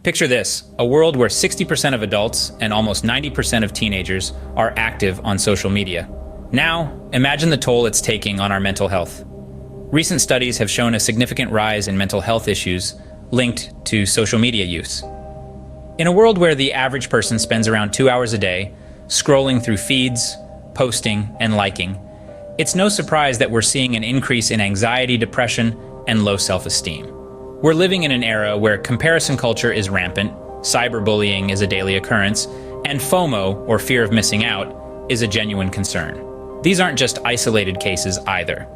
Picture this, a world where 60% of adults and almost 90% of teenagers are active on social media. Now, imagine the toll it's taking on our mental health. Recent studies have shown a significant rise in mental health issues linked to social media use. In a world where the average person spends around 2 hours a day scrolling through feeds, posting, and liking, it's no surprise that we're seeing an increase in anxiety, depression, and low self-esteem. We're living in an era where comparison culture is rampant, cyberbullying is a daily occurrence, and FOMO, or fear of missing out, is a genuine concern. These aren't just isolated cases either.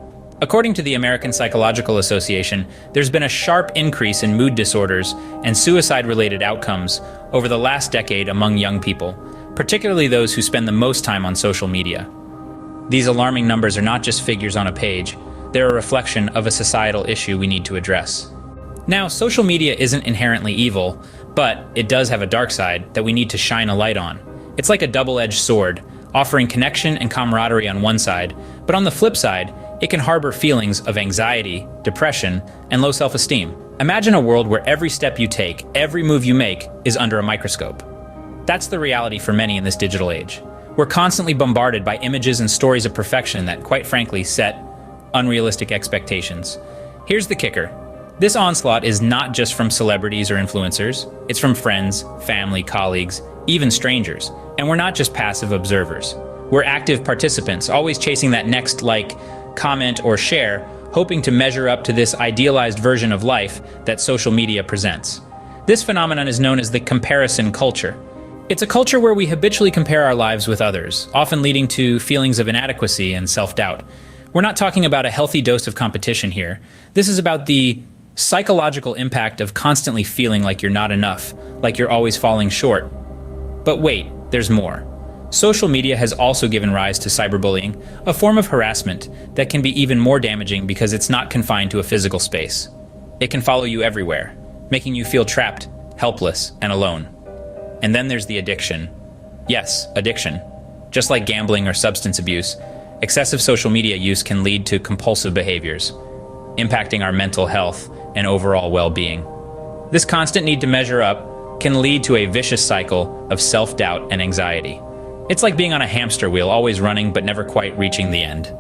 According to the American Psychological Association, there's been a sharp increase in mood disorders and suicide-related outcomes over the last decade among young people, particularly those who spend the most time on social media. These alarming numbers are not just figures on a page, they're a reflection of a societal issue we need to address. Now, social media isn't inherently evil, but it does have a dark side that we need to shine a light on. It's like a double-edged sword, offering connection and camaraderie on one side, but on the flip side, it can harbor feelings of anxiety, depression, and low self-esteem. Imagine a world where every step you take, every move you make, is under a microscope. That's the reality for many in this digital age. We're constantly bombarded by images and stories of perfection that, quite frankly, set unrealistic expectations. Here's the kicker. This onslaught is not just from celebrities or influencers, it's from friends, family, colleagues, even strangers. And we're not just passive observers. We're active participants, always chasing that next like, comment, or share, hoping to measure up to this idealized version of life that social media presents. This phenomenon is known as the comparison culture. It's a culture where we habitually compare our lives with others, often leading to feelings of inadequacy and self-doubt. We're not talking about a healthy dose of competition here. This is about the psychological impact of constantly feeling like you're not enough, like you're always falling short. But wait, there's more. Social media has also given rise to cyberbullying, a form of harassment that can be even more damaging because it's not confined to a physical space. It can follow you everywhere, making you feel trapped, helpless, and alone. And then there's the addiction. Yes, addiction. Just like gambling or substance abuse, excessive social media use can lead to compulsive behaviors, impacting our mental health and overall well-being. This constant need to measure up can lead to a vicious cycle of self-doubt and anxiety. It's like being on a hamster wheel, always running but never quite reaching the end.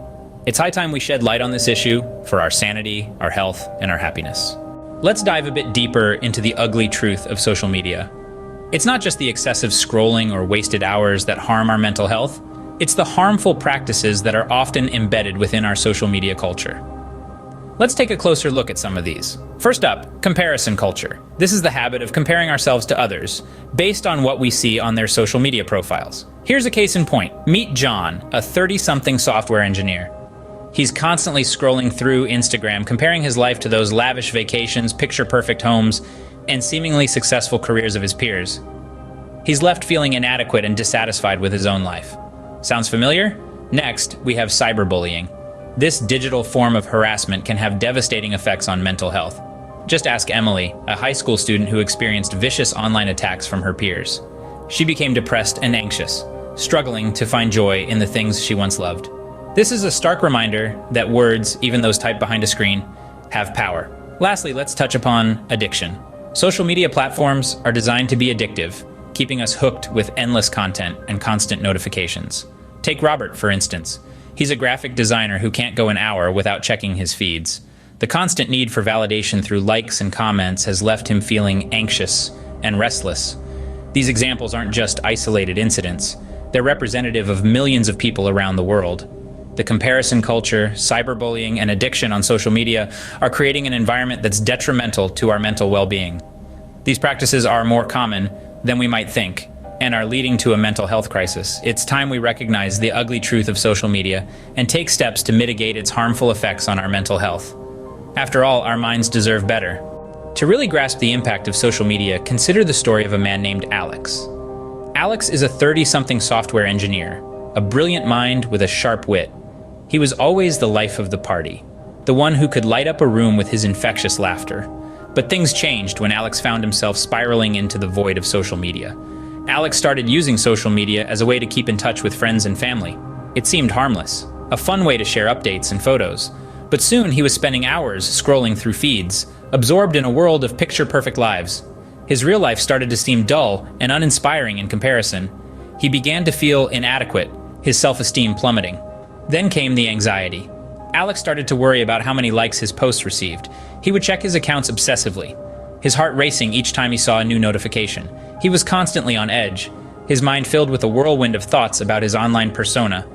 It's high time we shed light on this issue for our sanity, our health, and our happiness. Let's dive a bit deeper into the ugly truth of social media. It's not just the excessive scrolling or wasted hours that harm our mental health, it's the harmful practices that are often embedded within our social media culture. Let's take a closer look at some of these. First up, comparison culture. This is the habit of comparing ourselves to others based on what we see on their social media profiles. Here's a case in point. Meet John, a 30-something software engineer. He's constantly scrolling through Instagram, comparing his life to those lavish vacations, picture-perfect homes, and seemingly successful careers of his peers. He's left feeling inadequate and dissatisfied with his own life. Sounds familiar? Next, we have cyberbullying. This digital form of harassment can have devastating effects on mental health. Just ask Emily, a high school student who experienced vicious online attacks from her peers. She became depressed and anxious, struggling to find joy in the things she once loved. This is a stark reminder that words, even those typed behind a screen, have power. Lastly, let's touch upon addiction. Social media platforms are designed to be addictive, keeping us hooked with endless content and constant notifications. Take Robert, for instance. He's a graphic designer who can't go an hour without checking his feeds. The constant need for validation through likes and comments has left him feeling anxious and restless. These examples aren't just isolated incidents. They're representative of millions of people around the world. The comparison culture, cyberbullying, and addiction on social media are creating an environment that's detrimental to our mental well-being. These practices are more common than we might think, and are leading to a mental health crisis. It's time we recognize the ugly truth of social media and take steps to mitigate its harmful effects on our mental health. After all, our minds deserve better. To really grasp the impact of social media, consider the story of a man named Alex. Alex is a 30-something software engineer, a brilliant mind with a sharp wit. He was always the life of the party, the one who could light up a room with his infectious laughter. But things changed when Alex found himself spiraling into the void of social media. Alex started using social media as a way to keep in touch with friends and family. It seemed harmless, a fun way to share updates and photos. But soon he was spending hours scrolling through feeds, absorbed in a world of picture-perfect lives. His real life started to seem dull and uninspiring in comparison. He began to feel inadequate, his self-esteem plummeting. Then came the anxiety. Alex started to worry about how many likes his posts received. He would check his accounts obsessively, his heart racing each time he saw a new notification. He was constantly on edge, his mind filled with a whirlwind of thoughts about his online persona.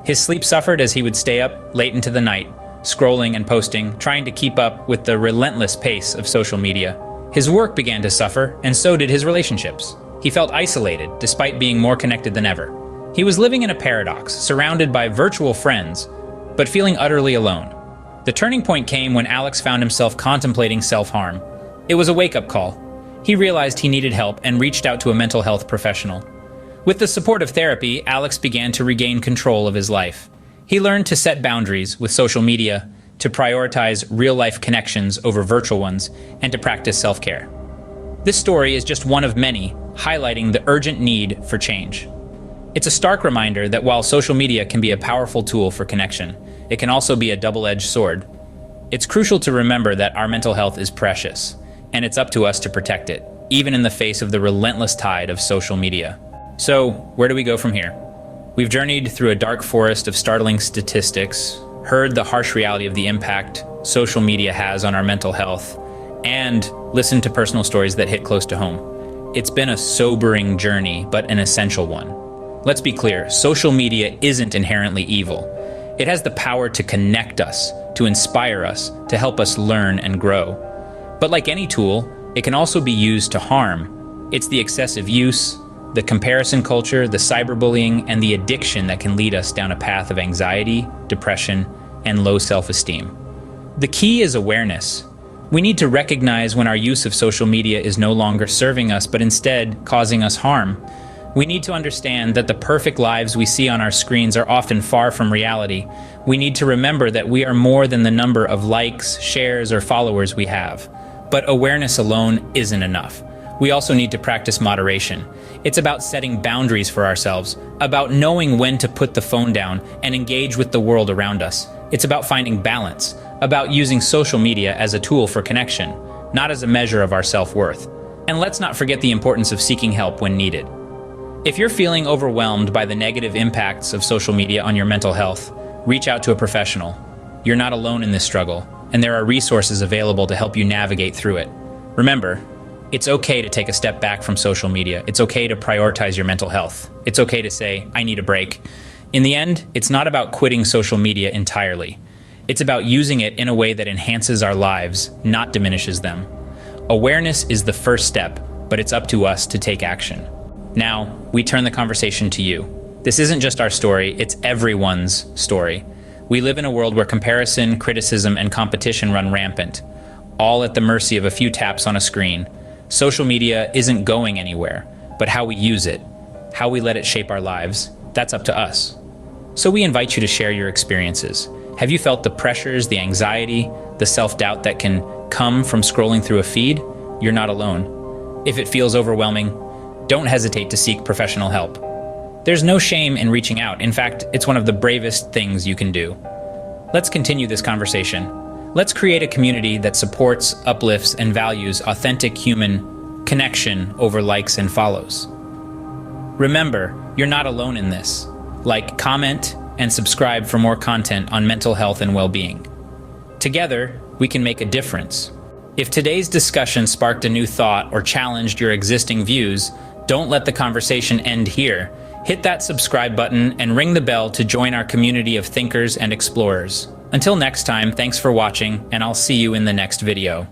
His sleep suffered as he would stay up late into the night, scrolling and posting, trying to keep up with the relentless pace of social media. His work began to suffer, and so did his relationships. He felt isolated, despite being more connected than ever. He was living in a paradox, surrounded by virtual friends, but feeling utterly alone. The turning point came when Alex found himself contemplating self-harm. It was a wake-up call. He realized he needed help and reached out to a mental health professional. With the support of therapy, Alex began to regain control of his life. He learned to set boundaries with social media, to prioritize real-life connections over virtual ones, and to practice self-care. This story is just one of many, highlighting the urgent need for change. It's a stark reminder that while social media can be a powerful tool for connection, it can also be a double-edged sword. It's crucial to remember that our mental health is precious, and it's up to us to protect it, even in the face of the relentless tide of social media. So, where do we go from here? We've journeyed through a dark forest of startling statistics, heard the harsh reality of the impact social media has on our mental health, and listened to personal stories that hit close to home. It's been a sobering journey, but an essential one. Let's be clear, social media isn't inherently evil. It has the power to connect us, to inspire us, to help us learn and grow. But like any tool, it can also be used to harm. It's the excessive use, the comparison culture, the cyberbullying, and the addiction that can lead us down a path of anxiety, depression, and low self-esteem. The key is awareness. We need to recognize when our use of social media is no longer serving us, but instead causing us harm. We need to understand that the perfect lives we see on our screens are often far from reality. We need to remember that we are more than the number of likes, shares, or followers we have. But awareness alone isn't enough. We also need to practice moderation. It's about setting boundaries for ourselves, about knowing when to put the phone down and engage with the world around us. It's about finding balance, about using social media as a tool for connection, not as a measure of our self-worth. And let's not forget the importance of seeking help when needed. If you're feeling overwhelmed by the negative impacts of social media on your mental health, reach out to a professional. You're not alone in this struggle, and there are resources available to help you navigate through it. Remember, it's okay to take a step back from social media. It's okay to prioritize your mental health. It's okay to say, I need a break. In the end, it's not about quitting social media entirely. It's about using it in a way that enhances our lives, not diminishes them. Awareness is the first step, but it's up to us to take action. Now, we turn the conversation to you. This isn't just our story, it's everyone's story. We live in a world where comparison, criticism, and competition run rampant, all at the mercy of a few taps on a screen. Social media isn't going anywhere, but how we use it, how we let it shape our lives, that's up to us. So we invite you to share your experiences. Have you felt the pressures, the anxiety, the self-doubt that can come from scrolling through a feed? You're not alone. If it feels overwhelming, don't hesitate to seek professional help. There's no shame in reaching out. In fact, it's one of the bravest things you can do. Let's continue this conversation. Let's create a community that supports, uplifts, and values authentic human connection over likes and follows. Remember, you're not alone in this. Like, comment, and subscribe for more content on mental health and well-being. Together, we can make a difference. If today's discussion sparked a new thought or challenged your existing views, don't let the conversation end here. Hit that subscribe button and ring the bell to join our community of thinkers and explorers. Until next time, thanks for watching, and I'll see you in the next video.